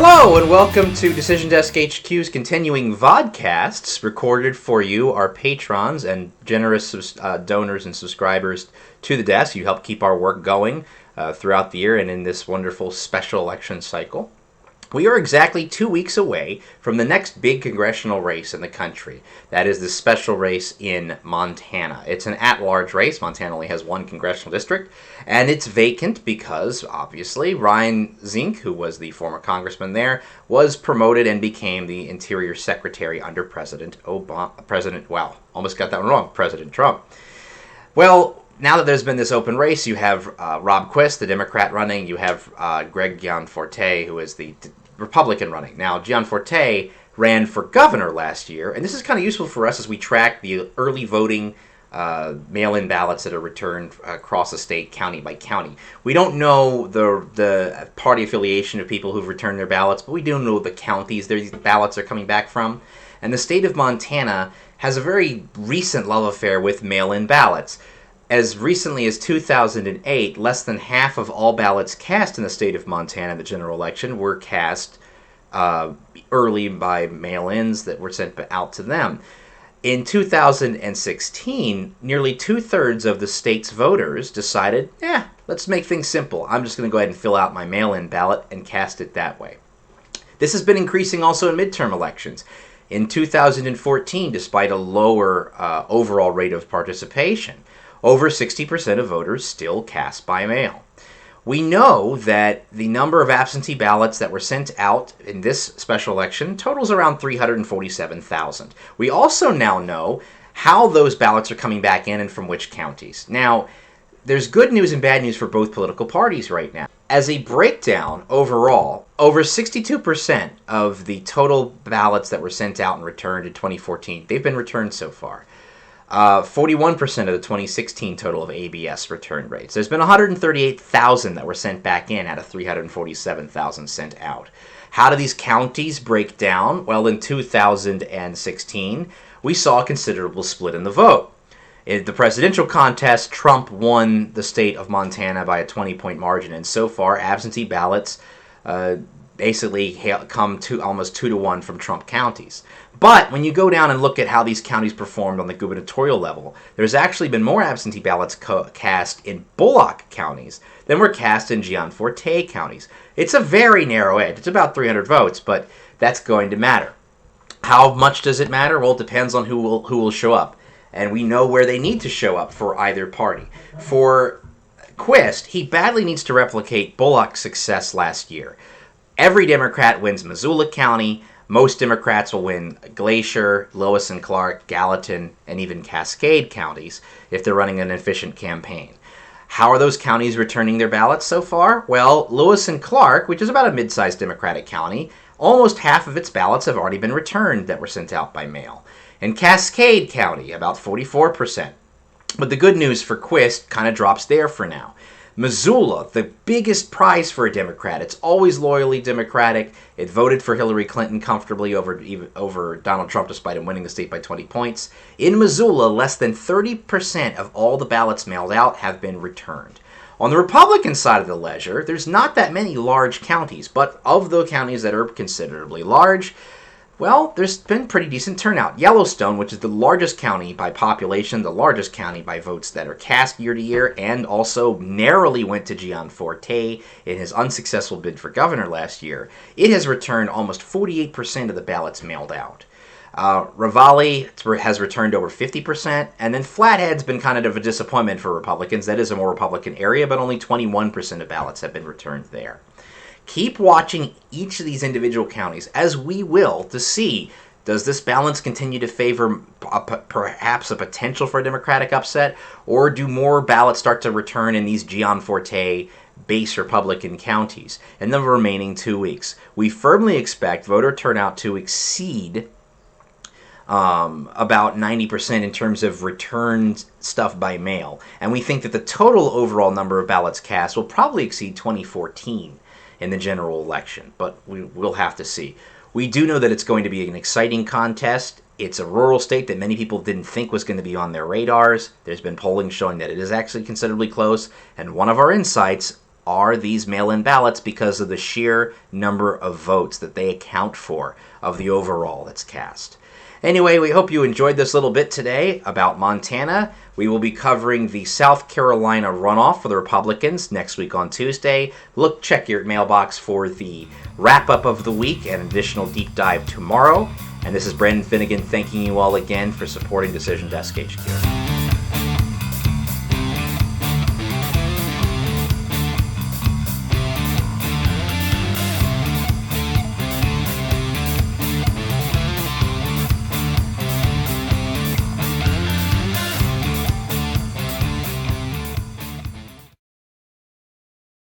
Hello and welcome to Decision Desk HQ's continuing vodcasts, recorded for you, our patrons and generous donors and subscribers to the desk. You help keep our work going throughout the year and in this wonderful special election cycle. We are exactly 2 weeks away from the next big congressional race in the country. That is the special race in Montana. It's an at-large race. Montana only has one congressional district, and it's vacant because, obviously, Ryan Zink, who was the former congressman there, was promoted and became the Interior Secretary under President Trump. Well, now that there's been this open race, you have Rob Quist, the Democrat, running. You have Greg Gianforte, who is the Republican, running. Now, Gianforte ran for governor last year, and this is kind of useful for us as we track the early voting mail-in ballots that are returned across the state, county by county. We don't know the party affiliation of people who've returned their ballots, but we do know the counties their ballots are coming back from. And the state of Montana has a very recent love affair with mail-in ballots. As recently as 2008, less than half of all ballots cast in the state of Montana in the general election were cast early by mail-ins that were sent out to them. In 2016, nearly two-thirds of the state's voters decided, let's make things simple. I'm just going to go ahead and fill out my mail-in ballot and cast it that way. This has been increasing also in midterm elections. In 2014, despite a lower overall rate of participation, over 60% of voters still cast by mail. We know that the number of absentee ballots that were sent out in this special election totals around 347,000. We also now know how those ballots are coming back in and from which counties. Now, there's good news and bad news for both political parties right now. As a breakdown overall, over 62% of the total ballots that were sent out and returned in 2014, they've been returned so far. 41% of the 2016 total of ABS return rates. There's been 138,000 that were sent back in out of 347,000 sent out. How do these counties break down? Well, in 2016, we saw a considerable split in the vote. In the presidential contest, Trump won the state of Montana by a 20-point margin, and so far, absentee ballots basically come to almost 2-1 from Trump counties. But when you go down and look at how these counties performed on the gubernatorial level, there's actually been more absentee ballots cast in Bullock counties than were cast in Gianforte counties. It's a very narrow edge. It's about 300 votes, but that's going to matter. How much does it matter? Well, it depends on who will show up. And we know where they need to show up for either party. For Quist, he badly needs to replicate Bullock's success last year. Every Democrat wins Missoula County. Most Democrats will win Glacier, Lewis and Clark, Gallatin, and even Cascade counties if they're running an efficient campaign. How are those counties returning their ballots so far? Well, Lewis and Clark, which is about a mid-sized Democratic county, almost half of its ballots have already been returned that were sent out by mail. In Cascade County, about 44%. But the good news for Quist kind of drops there for now. Missoula, the biggest prize for a Democrat. It's always loyally Democratic. It voted for Hillary Clinton comfortably over Donald Trump, despite him winning the state by 20 points. In Missoula, less than 30% of all the ballots mailed out have been returned. On the Republican side of the ledger, there's not that many large counties, but of the counties that are considerably large, well, there's been pretty decent turnout. Yellowstone, which is the largest county by population, the largest county by votes that are cast year to year, and also narrowly went to Gianforte in his unsuccessful bid for governor last year, it has returned almost 48% of the ballots mailed out. Ravalli has returned over 50%, and then Flathead's been kind of a disappointment for Republicans. That is a more Republican area, but only 21% of ballots have been returned there. Keep watching each of these individual counties, as we will, to see, does this balance continue to favor perhaps a potential for a Democratic upset, or do more ballots start to return in these Gianforte base Republican counties in the remaining 2 weeks? We firmly expect voter turnout to exceed about 90% in terms of returned stuff by mail, and we think that the total overall number of ballots cast will probably exceed 2014 in the general election, but we'll have to see. We do know that it's going to be an exciting contest. It's a rural state that many people didn't think was going to be on their radars. There's been polling showing that it is actually considerably close, and one of our insights are these mail-in ballots because of the sheer number of votes that they account for of the overall that's cast. Anyway, we hope you enjoyed this little bit today about Montana. We will be covering the South Carolina runoff for the Republicans next week on Tuesday. Check your mailbox for the wrap-up of the week and additional deep dive tomorrow. And this is Brandon Finnegan thanking you all again for supporting Decision Desk HQ.